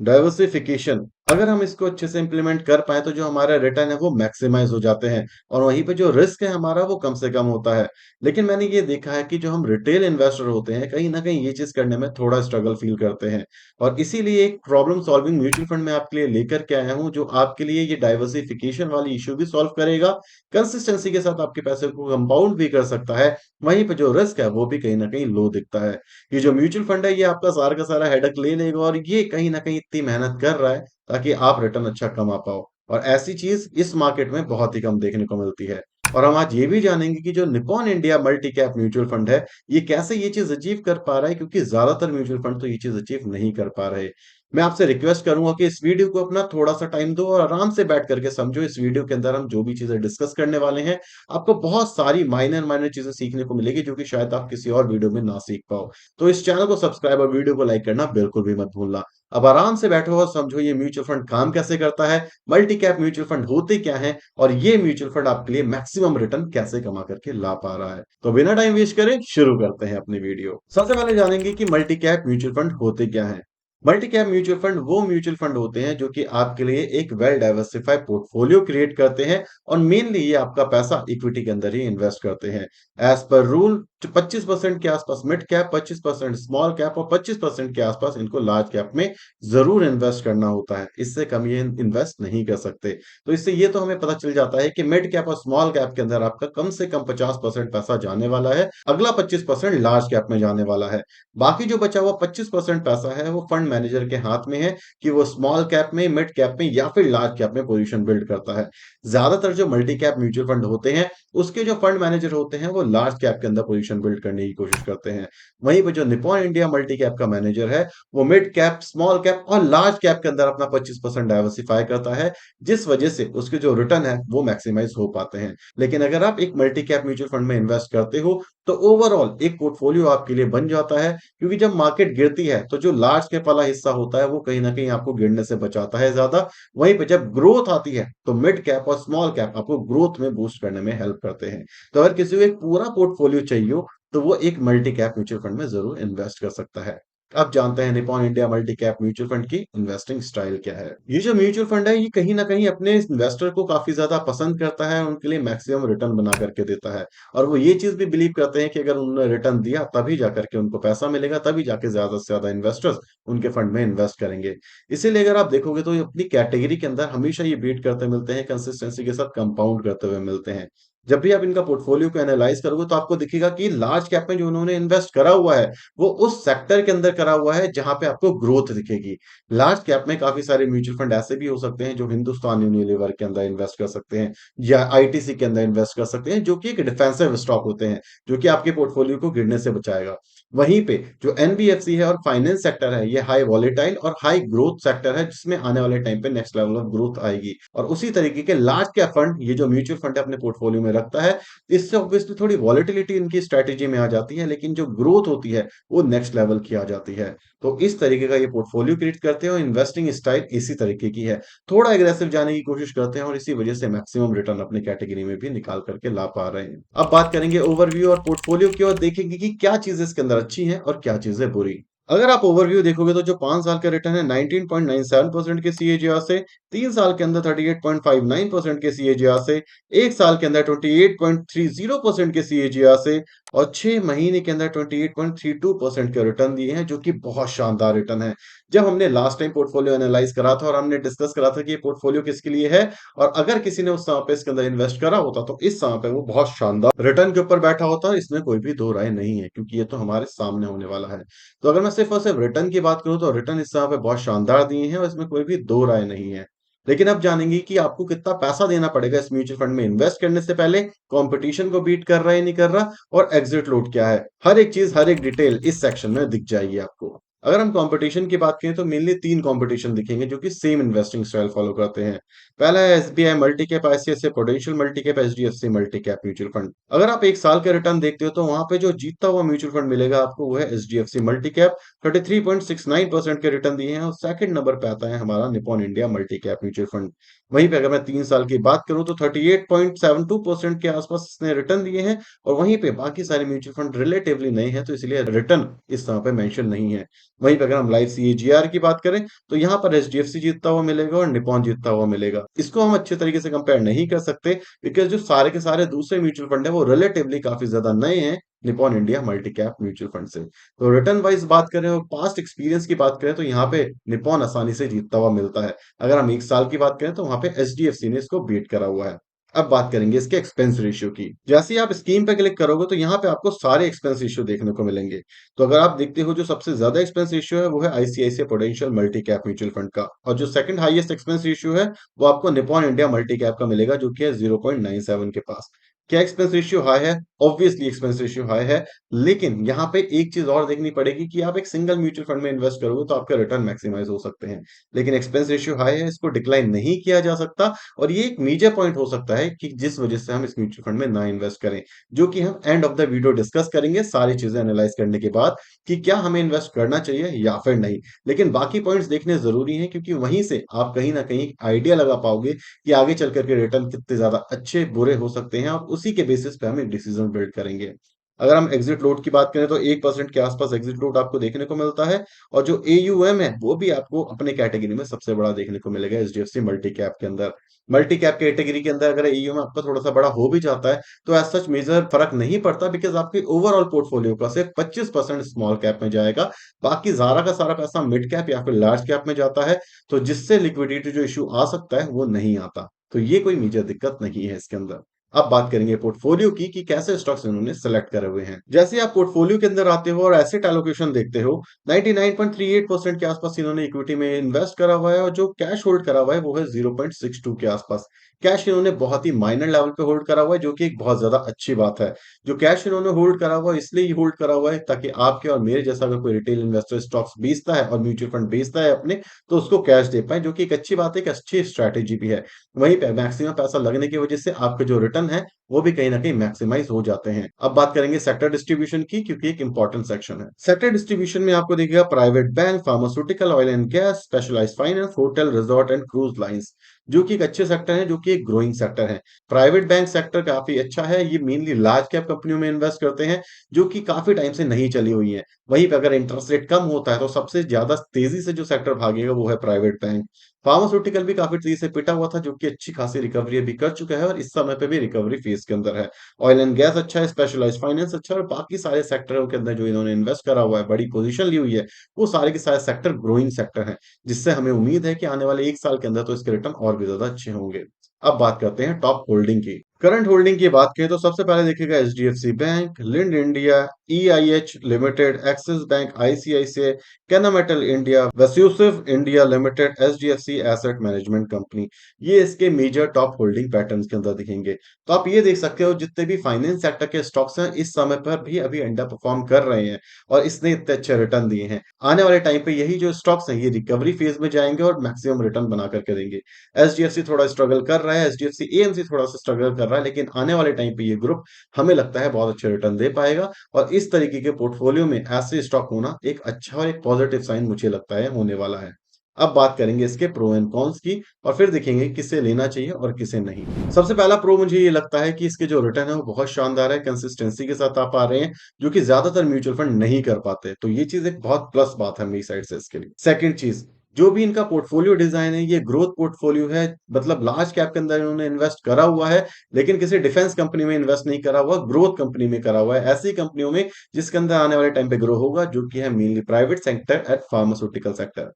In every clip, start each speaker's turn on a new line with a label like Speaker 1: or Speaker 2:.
Speaker 1: Diversification अगर हम इसको अच्छे से इंप्लीमेंट कर पाए तो जो हमारा रिटर्न है वो मैक्सिमाइज हो जाते हैं और वहीं पे जो रिस्क है हमारा वो कम से कम होता है। लेकिन मैंने ये देखा है कि जो हम रिटेल इन्वेस्टर होते हैं कहीं ना कहीं ये चीज करने में थोड़ा स्ट्रगल फील करते हैं और इसीलिए एक प्रॉब्लम सॉल्विंग म्यूचुअल फंड में आपके लिए लेकर के आया हूँ जो आपके लिए ये डाइवर्सिफिकेशन वाली इशू भी सॉल्व करेगा, कंसिस्टेंसी के साथ आपके पैसे को कंपाउंड भी कर सकता है, वहीं पे जो रिस्क है वो भी कहीं ना कहीं लो दिखता है। ये जो म्यूचुअल फंड है ये आपका सारा का सारा हेडेक ले लेगा और ये कहीं ना कहीं इतनी मेहनत कर रहा है ताकि आप रिटर्न अच्छा कमा पाओ और ऐसी चीज इस मार्केट में बहुत ही कम देखने को मिलती है। और हम आज ये भी जानेंगे कि जो Nippon India multi cap mutual fund है ये कैसे ये चीज अचीव कर पा रहा है, क्योंकि ज्यादातर म्यूचुअल फंड तो ये चीज अचीव नहीं कर पा रहे। मैं आपसे रिक्वेस्ट करूंगा कि इस वीडियो को अपना थोड़ा सा टाइम दो और आराम से बैठ करके समझो। इस वीडियो के अंदर हम जो भी चीजें डिस्कस करने वाले हैं आपको बहुत सारी माइनर माइनर चीजें सीखने को मिलेगी जो कि शायद आप किसी और वीडियो में ना सीख पाओ। तो इस चैनल को सब्सक्राइब और वीडियो को लाइक करना बिल्कुल भी मत भूलना। अब आराम से बैठो और समझो ये म्यूचुअल फंड काम कैसे करता है, मल्टी कैप म्यूचुअल फंड होते क्या हैं और ये म्यूचुअल फंड आपके लिए मैक्सिमम रिटर्न कैसे कमा करके ला पा रहा है। तो बिना टाइम वेस्ट करे शुरू करते हैं अपनी वीडियो। सबसे पहले जानेंगे कि मल्टी कैप म्यूचुअल फंड होते क्या हैं। मल्टी कैप म्यूचुअल फंड वो म्यूचुअल फंड होते हैं जो कि आपके लिए एक वेल डाइवर्सिफाइड पोर्टफोलियो क्रिएट करते हैं और मेनली ये आपका पैसा इक्विटी के अंदर ही इन्वेस्ट करते हैं। एज पर रूल 25% के आसपास मिड कैप, 25% स्मॉल कैप और 25% के आसपास इनको लार्ज कैप में जरूर इन्वेस्ट करना होता है, इससे कम ये इन्वेस्ट नहीं कर सकते। तो इससे ये तो हमें पता चल जाता है कि मिड कैप और स्मॉल कैप के अंदर आपका कम से कम 50% पैसा जाने वाला है, अगला 25% लार्ज कैप में जाने वाला है। बाकी जो बचा हुआ 25% पैसा है वो फंड मैनेजर के हाथ में है कि वो स्मॉल कैप में, मिड कैप में या फिर लार्ज कैप में पोजीशन बिल्ड करता है। ज्यादातर जो मल्टी कैप म्यूचुअल फंड होते हैं उसके जो फंड मैनेजर होते हैं वो लार्ज कैप के अंदर पोजीशन बिल्ड करने की कोशिश करते हैं। वहीं पे जो निप्पॉन इंडिया मल्टी कैप का मैनेजर है वो मिड कैप, स्मॉल कैप और लार्ज कैप के अंदर अपना 25% डाइवर्सिफाई करता है, जिस वजह से उसके जो रिटर्न है वो मैक्सिमाइज हो पाते हैं। लेकिन अगर आप एक मल्टी कैप म्यूचुअल फंड में इन्वेस्ट करते हो तो ओवरऑल एक पोर्टफोलियो आपके लिए बन जाता है, क्योंकि जब मार्केट गिरती है तो जो लार्ज कैप वाला हिस्सा होता है वो कहीं ना कहीं आपको गिरने से बचाता है ज्यादा। वहीं पे जब ग्रोथ आती है तो मिड कैप और स्मॉल कैप आपको ग्रोथ में बूस्ट करने में हेल्प करते हैं। तो अगर किसी को एक पूरा पोर्टफोलियो चाहिए हो तो वो एक मल्टी कैप म्यूचुअल फंड में जरूर इन्वेस्ट कर सकता है। अब जानते हैं Nippon India multi cap mutual fund की इन्वेस्टिंग स्टाइल क्या है। ये जो म्यूचुअल फंड है ये कहीं ना कहीं अपने इन्वेस्टर को काफी ज्यादा पसंद करता है, उनके लिए मैक्सिमम रिटर्न बना करके देता है और वो ये चीज भी बिलीव करते हैं कि अगर उन्होंने रिटर्न दिया तभी जाकर के उनको पैसा मिलेगा, तभी जाके ज्यादा से ज्यादा इन्वेस्टर्स उनके फंड में इन्वेस्ट करेंगे। इसीलिए अगर आप देखोगे तो ये अपनी कैटेगरी के अंदर हमेशा ये बीट करते मिलते हैं, कंसिस्टेंसी के साथ कंपाउंड करते हुए मिलते हैं। जब भी आप इनका पोर्टफोलियो को एनालाइज करोगे तो आपको दिखेगा कि लार्ज कैप में जो उन्होंने इन्वेस्ट करा हुआ है वो उस सेक्टर के अंदर करा हुआ है जहां पे आपको ग्रोथ दिखेगी। लार्ज कैप में काफी सारे म्यूचुअल फंड ऐसे भी हो सकते हैं जो हिंदुस्तान यूनिलीवर के अंदर इन्वेस्ट कर सकते हैं या आईटीसी के अंदर इन्वेस्ट कर सकते हैं, जो कि एक डिफेंसिव स्टॉक होते हैं जो कि आपके पोर्टफोलियो को गिरने से बचाएगा। वहीं पे जो एनबीएफसी है और फाइनेंस सेक्टर है ये हाई वॉलेटाइल और हाई ग्रोथ सेक्टर है जिसमें आने वाले टाइम पे नेक्स्ट लेवल ऑफ ग्रोथ आएगी। और उसी तरीके के लार्ज कैप फंड ये जो म्यूचुअल फंड अपने पोर्टफोलियो में रखता है, इससे ऑब्वियसली थोड़ी वॉलेटिलिटी इनकी स्ट्रेटेजी में आ जाती है, लेकिन जो ग्रोथ होती है वो नेक्स्ट लेवल की आ जाती है। तो इस तरीके का ये पोर्टफोलियो क्रिएट करते हैं और इन्वेस्टिंग स्टाइल इसी तरीके की है। थोड़ा एग्रेसिव जाने की कोशिश करते हैं और इसी वजह से मैक्सिमम रिटर्न अपने कैटेगरी में भी निकाल करके ला पा रहे हैं। अब बात करेंगे ओवरव्यू और पोर्टफोलियो की और देखेंगे कि क्या चीजें इसके अंदर अच्छी हैं और क्या चीजें बुरी। अगर आप ओवरव्यू देखोगे तो जो 5 साल का रिटर्न है 19.97% के सीएजीआर से, 3 साल के अंदर 38.59% के सीएजीआर से, 1 साल के अंदर 28.30% के सीएजीआर से और 6 महीने के अंदर 28.32% के रिटर्न दिए हैं, जो कि बहुत शानदार रिटर्न है। जब हमने लास्ट टाइम पोर्टफोलियो एनालाइज करा था और हमने डिस्कस करा था कि ये पोर्टफोलियो किसके लिए है और अगर किसी ने उस समय पे इसके अंदर इन्वेस्ट करा होता तो इस समय पे वो बहुत शानदार रिटर्न के ऊपर बैठा होता, इसमें कोई भी दो राय नहीं है क्योंकि ये तो हमारे सामने होने वाला है। तो अगर मैं सिर्फ और सिर्फ रिटर्न की बात करूं तो रिटर्न इस समय पे बहुत शानदार दिए हैं और इसमें कोई भी दो राय नहीं है। लेकिन अब जानेंगे कि आपको कितना पैसा देना पड़ेगा इस म्यूचुअल फंड में इन्वेस्ट करने से पहले, कंपटीशन को बीट कर रहा है नहीं कर रहा और एग्जिट लोड क्या है। हर एक चीज, हर एक डिटेल इस सेक्शन में दिख जाएगी आपको। अगर हम कंपटीशन की बात करें तो मेनली 3 कंपटीशन दिखेंगे जो कि सेम इन्वेस्टिंग स्टाइल फॉलो करते हैं। पहला है SBI multi cap, ICICI prudential multi cap, HDFC multi cap mutual fund. अगर आप 1 साल के रिटर्न देखते हो तो वहां पे जो जीतता हुआ म्यूचुअल फंड मिलेगा आपको वो है एचडीएफसी मल्टी कैप, 33.69% के रिटर्न दिए हैं और सेकंड नंबर पे आता है हमारा Nippon India multi cap mutual fund. वहीं पे अगर मैं 3 साल की बात करूं तो 38.72% के आसपास इसने रिटर्न दिए हैं और वहीं पे बाकी सारे म्यूचुअल फंड रिलेटिवली नए हैं तो इसलिए रिटर्न इस समय पे मेंशन नहीं है। वहीं पे अगर हम लाइफ सीएजीआर की बात करें, तो यहाँ पर एचडीएफसी जीतता हुआ मिलेगा और निप्पॉन जीतता हुआ मिलेगा। इसको हम अच्छे तरीके से कंपेयर नहीं कर सकते, बिकॉज़ जो सारे के सारे दूसरे म्यूचुअल फंड है, वो रिलेटिवली काफ़ी ज़्यादा नए हैं, Nippon India multi cap mutual fund से। तो रिटर्न वाइज़ बात करें और पास्ट एक्सपीरियंस की बात करें, तो यहाँ पे निप्पॉन आसानी से जीतता हुआ मिलता है। अगर हम 1 साल की बात करें, तो वहाँ पे एचडीएफसी ने इसको बीट करा हुआ है। अब बात करेंगे इसके एक्सपेंस रेशियो की। जैसे ही आप स्कीम पे क्लिक करोगे, तो यहाँ पे आपको सारे एक्सपेंस रेशियो देखने को मिलेंगे। तो अगर आप देखते हो, जो सबसे ज़्यादा एक्सपेंस रेशियो है, वो है ICICI prudential multi cap mutual fund का, और जो सेकंड हाईएस्ट एक्सपेंस रेशियो है, वो आपको निप्पॉन इंडिया मल्टी कैप का मिलेगा, जो कि है 0.97 के पास। क्या एक्सपेंस रेशियो हाई है? ऑब्वियसली एक्सपेंस रेशियो हाई है, लेकिन यहाँ पे एक चीज़ और देखनी पड़ेगी कि आप एक सिंगल म्यूचुअल फंड में इन्वेस्ट करोगे, तो आपके रिटर्न मैक्सिमाइज़ हो सकते हैं। लेकिन एक्सपेंस रेशियो हाई है, इसको डिक्लाइन नहीं किया जा सकता, और ये एक मेजर पॉइंट हो सकता है कि जिस वजह से हम इस म्यूचुअल फंड में ना इन्वेस्ट करें, जो कि हम end of the video discuss करेंगे सारी चीजें एनालाइज करने के बाद, कि क्या हमें इन्वेस्ट करना चाहिए या फिर नहीं। लेकिन बाकी पॉइंट्स देखने जरूरी हैं, क्योंकि वहीं से आप कहीं ना कहीं आइडिया लगा पाओगे कि आगे चल करके रिटर्न कितने ज्यादा अच्छे बुरे हो सकते हैं, और उसी के बेसिस पे हम एक डिसीजन बिल्ड करेंगे। अगर हम एग्जिट लोड की बात करें, तो 1% के आसपास एग्जिट लोड आपको देखने को मिलता है, और जो एयूएम है, वो भी आपको अपने कैटेगरी में सबसे बड़ा देखने को मिलेगा एचडीएफसी मल्टी कैप के अंदर। मल्टी कैप कैटेगरी के अंदर अगर एयूएम आपका थोड़ा-सा बड़ा हो भी जाता है, तो एज़ सच मेजर फ़र्क नहीं पड़ता, बिकॉज़ आपके ओवरऑल पोर्टफोलियो का सिर्फ 25% स्मॉल कैप में जाएगा। बाकी सारा का सारा पैसा मिड कैप या फिर लार्ज कैप में जाता है, तो जिससे लिक्विडिटी जो इश्यू आ सकता है, वो नहीं आता। तो ये कोई मेजर दिक्कत नहीं है इसके अंदर। अब बात करेंगे पोर्टफोलियो की, कि कैसे स्टॉक्स इन्होंने सेलेक्ट करे हुए हैं। जैसे ही आप पोर्टफोलियो के अंदर आते हो और एसेट एलोकेशन देखते हो, 99.38% के आसपास इन्होंने इक्विटी में इन्वेस्ट करा हुआ है, और जो कैश होल्ड करा हुआ है, वो है 0.62 के आसपास। कैश इन्होंने बहुत ही माइनर लेवल पे होल्ड करा हुआ है, जो कि एक बहुत ज्यादा अच्छी बात है। जो कैश इन्होंने होल्ड करा हुआ है, इसलिए ही होल्ड करा हुआ है, ताकि आपके और मेरे जैसा अगर कोई रिटेल इन्वेस्टर स्टॉक्स बेचता है और म्यूचुअल फंड बेचता है अपने, तो उसको कैश दे पाए, जो कि एक अच्छी बात है, एक अच्छी स्ट्रैटेजी भी है। वहीं पे मैक्सिमम पैसा लगने की वजह से आपके जो रिटर्न है, वो भी कहीं न कहीं मैक्सिमाइज़ हो जाते हैं। अब बात करेंगे सेक्टर डिस्ट्रीब्यूशन की, क्योंकि एक इंपॉर्टेंट सेक्शन है। सेक्टर डिस्ट्रीब्यूशन में आपको दिखेगा private bank, pharmaceutical, oil and gas, specialised finance, hotel, resort and cruise lines, जो कि एक अच्छे सेक्टर हैं, जो कि एक ग्रोइंग सेक्टर है। प्राइवेट बैंक सेक्टर काफ़ी अच्छा है, ये मेनली लार्ज कैप कंपनियों में इन्वेस्ट करते हैं, जो कि काफ़ी टाइम से नहीं चली हुई हैं। वहीं पे अगर इंटरेस्ट रेट कम होता है, तो सबसे ज़्यादा तेज़ी से जो सेक्टर भागेगा, वो है प्राइवेट बैंक। फार्मास्यूटिकल भी काफ़ी तेज़ी से पिटा हुआ था, जो कि अच्छी खासी रिकवरी अभी कर चुका है, और इस समय पे भी रिकवरी फेज़ के अंदर है। ऑयल एंड गैस अच्छा है, स्पेशलाइज्ड फाइनेंस अच्छा है, और बाकी सारे सेक्टरों के अंदर जो इन्होंने इन्वेस्ट करा हुआ है, बड़ी पोजीशन ली हुई है, वो सारे के सारे सेक्टर ग्रोइंग सेक्टर हैं, जिससे हमें उम्मीद है कि आने वाले 1 साल के अंदर तो इसके रिटर्न और भी ज़्यादा अच्छे होंगे। अब बात करते हैं टॉप होल्डिंग की। करंट होल्डिंग की बात करें, तो सबसे पहले देखिएगा HDFC bank, Linde India, EIH limited, Axis bank, ICICI, Kennametal India, Vesuvius India limited, HDFC asset management company. ये इसके मेजर टॉप होल्डिंग पैटर्न्स के अंदर दिखेंगे। तो आप ये देख सकते हो, जितने भी फाइनेंस सेक्टर के स्टॉक्स हैं, इस समय पर भी अभी अंडर परफॉर्म कर रहे हैं, और इसने इतने अच्छे रिटर्न दिए हैं। आने वाले टाइम पे यही जो स्टॉक्स हैं, ये रिकवरी फेज में जाएंगे और मैक्सिमम रिटर्न बना करके देंगे। एचडीएफसी थोड़ा स्ट्रगल कर रहा है, एचडीएफसी एएमसी थोड़ा सा स्ट्रगल कर रहा है, लेकिन आने वाले टाइम पे ये ग्रुप हमें लगता है बहुत अच्छे रिटर्न दे पाएगा, और इस तरीके के पोर्टफोलियो में ऐसे स्टॉक होना एक अच्छा और एक पॉजिटिव साइन मुझे लगता है होने वाला है। अब बात करेंगे इसके प्रो एंड कॉन्स की, और फिर देखेंगे किसे लेना चाहिए और किसे नहीं। सबसे पहला प्रो मुझे ये लगता है कि इसके जो रिटर्न है, वो बहुत शानदार है, कंसिस्टेंसी के साथ आप आ रहे हैं, जो कि ज्यादातर म्यूचुअल फंड नहीं कर पाते। तो ये चीज एक बहुत प्लस बात है मेरी साइड से इसके लिए। सेकंड चीज, जो भी इनका पोर्टफोलियो डिजाइन है, ये ग्रोथ पोर्टफोलियो है, मतलब लार्ज कैप के अंदर इन्होंने इन्वेस्ट करा हुआ है, लेकिन किसी डिफेंस कंपनी में इन्वेस्ट नहीं करा हुआ, ग्रोथ कंपनी में करा हुआ है, ऐसी कंपनियों में जिसके अंदर आने वाले टाइम पे ग्रो होगा, जो कि है mainly private sector and pharmaceutical sector.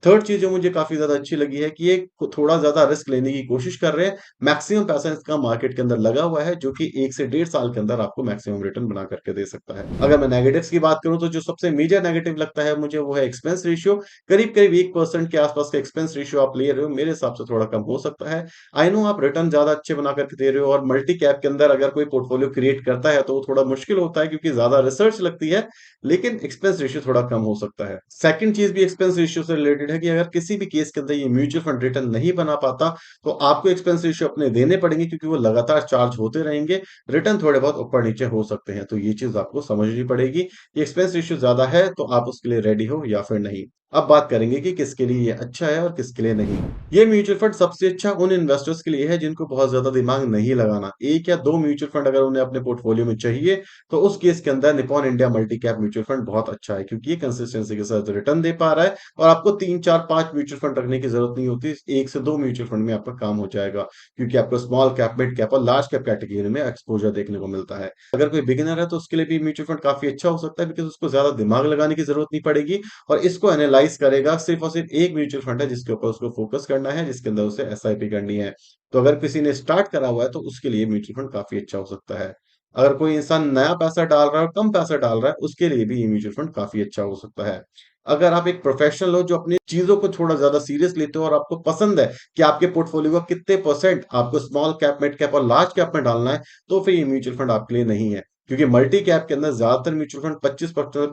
Speaker 1: Third चीज़ जो मुझे काफ़ी ज़्यादा अच्छी लगी है, कि ये थोड़ा ज़्यादा रिस्क लेने की कोशिश कर रहे हैं। मैक्सिमम पैसा इसका मार्केट के अंदर लगा हुआ है, जो कि 1 से डेढ़ साल के अंदर आपको मैक्सिमम रिटर्न बना करके दे सकता है। अगर मैं नेगेटिव्स की बात करूँ, तो जो सबसे मेजर नेगेटिव लगता है मुझे, वो है एक्सपेंस रेशियो। करीब-करीब 1% के आसपास का एक्सपेंस रेशियो आप ले रहे हो, मेरे हिसाब से थोड़ा कम हो सकता है। आई नो आप रिटर्न ज़्यादा अच्छे बना करके दे रहे हो, और मल्टी कैप के अंदर अगर कोई पोर्टफोलियो क्रिएट करता है, तो वो थोड़ा मुश्किल होता है, क्योंकि ज़्यादा रिसर्च लगती है, लेकिन एक्सपेंस रेशियो थोड़ा कम हो सकता है। सेकंड चीज़ भी एक्सपेंस रेशियो से रिलेटेड है, कि अगर किसी भी केस के अंदर ये म्यूचुअल फंड रिटर्न नहीं बना पाता, तो आपको एक्सपेंस रेशियो अपने देने पड़ेंगे, क्योंकि वो लगातार चार्ज होते रहेंगे। रिटर्न थोड़े बहुत ऊपर नीचे हो सकते हैं, तो ये चीज़ आपको समझनी पड़ेगी कि एक्सपेंस रेशियो ज़्यादा है, तो आप उसके लिए रेडी हो या फिर नहीं। अब बात करेंगे कि किसके लिए ये अच्छा है और किसके लिए नहीं। ये म्यूचुअल फंड सबसे अच्छा उन इन्वेस्टर्स के लिए है जिनको बहुत ज़्यादा दिमाग नहीं लगाना। 1 या 2 म्यूचुअल फंड अगर उन्हें अपने पोर्टफोलियो में चाहिए, तो उस केस के अंदर Nippon India multi cap mutual fund बहुत अच्छा है क्योंकि ये कंसिस्टेंसी के साथ रिटर्न दे पा रहा है और आपको 3, 4, 5 म्यूचुअल फंड रखने की ज़रूरत नहीं होती। 1 से 2 म्यूचुअल फंड में आपका काम हो जाएगा क्योंकि आपको स्मॉल कैप, मिड कैप और लार्ज कैप कैटेगरी में एक्सपोज़र देखने को मिलता है। अगर कोई बिगिनर है तो उसके लिए भी म्यूचुअल फंड काफ़ी अच्छा हो सकता है बिकॉज़ उसको ज़्यादा दिमाग लगाने की ज़रूरत नहीं पड़ेगी और इसको एनालाइज करेगा सिर्फ और सिर्फ एक म्यूचुअल फंड है जिसके ऊपर उसको फोकस करना है जिसके अंदर उसे एसआईपी करनी है। तो अगर किसी ने स्टार्ट करा हुआ है तो उसके लिए म्यूचुअल फंड काफी अच्छा हो सकता है। अगर कोई इंसान नया पैसा डाल रहा है और कम पैसा डाल रहा है उसके लिए भी ये म्यूचुअल फंड काफी अच्छा हो सकता है। अगर आप एक प्रोफेशनल हो जो अपनी चीजों को थोड़ा ज्यादा सीरियस लेते हो और आपको पसंद है कि आपके पोर्टफोलियो का कितने परसेंट आपको स्मॉल कैप, मिड कैप और लार्ज कैप में डालना है, तो फिर ये म्यूचुअल फंड आपके लिए नहीं है। क्योंकि मल्टी कैप के अंदर ज्यादातर म्यूचुअल फंड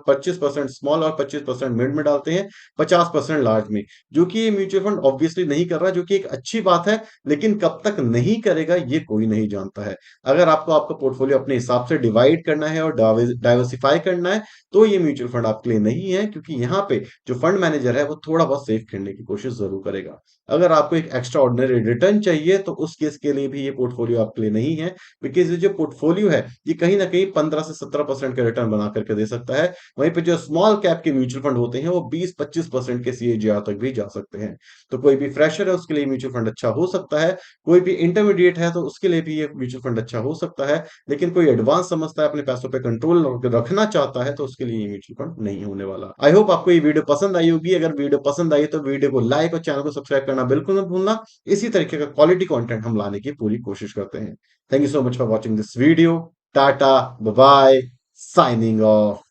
Speaker 1: 25% स्मॉल और 25% मिड में डालते हैं, 50% लार्ज में। जो कि ये म्यूचुअल फंड ऑब्वियसली नहीं कर रहा, जो कि एक अच्छी बात है, लेकिन कब तक नहीं करेगा ये कोई नहीं जानता है। अगर आपको आपका पोर्टफोलियो अपने हिसाब से डिवाइड करना है और डाइवर्सिफाई करना है, तो ये म्यूचुअल फंड आपके लिए नहीं है क्योंकि यहाँ पे जो फंड मैनेजर है वो थोड़ा बहुत सेफ खेलने की कोशिश जरूर करेगा। अगर आपको एक एक्स्ट्रा ऑर्डिनरी रिटर्न चाहिए तो उस केस के लिए भी ये पोर्टफोलियो आपके लिए नहीं है, बिकॉज ये जो पोर्टफोलियो है ये कहीं ना कहीं 15 से 17% का रिटर्न बना करके दे सकता है। वहीं पे जो स्मॉल कैप के म्यूचुअल फंड होते हैं वो 20-25% के सीएजीआर तक भी जा सकते हैं। तो कोई भी फ्रेशर है उसके लिए म्यूचुअल फंड अच्छा हो सकता है, कोई भी इंटरमीडिएट है तो उसके लिए भी ये म्यूचुअल फंड अच्छा हो सकता है, लेकिन कोई एडवांस समझता है अपने पैसों पे कंट्रोल रखना चाहता है तो उसके लिए ये म्यूचुअल फंड नहीं होने वाला। आई होप आपको ये वीडियो पसंद आई होगी। अगर वीडियो पसंद आई तो वीडियो को लाइक और चैनल को सब्सक्राइब करना बिल्कुल मत भूलना। इसी तरीके का क्वालिटी कंटेंट हम लाने की पूरी कोशिश करते हैं। Thank you so much for watching this video. Tata, bye bye, signing off.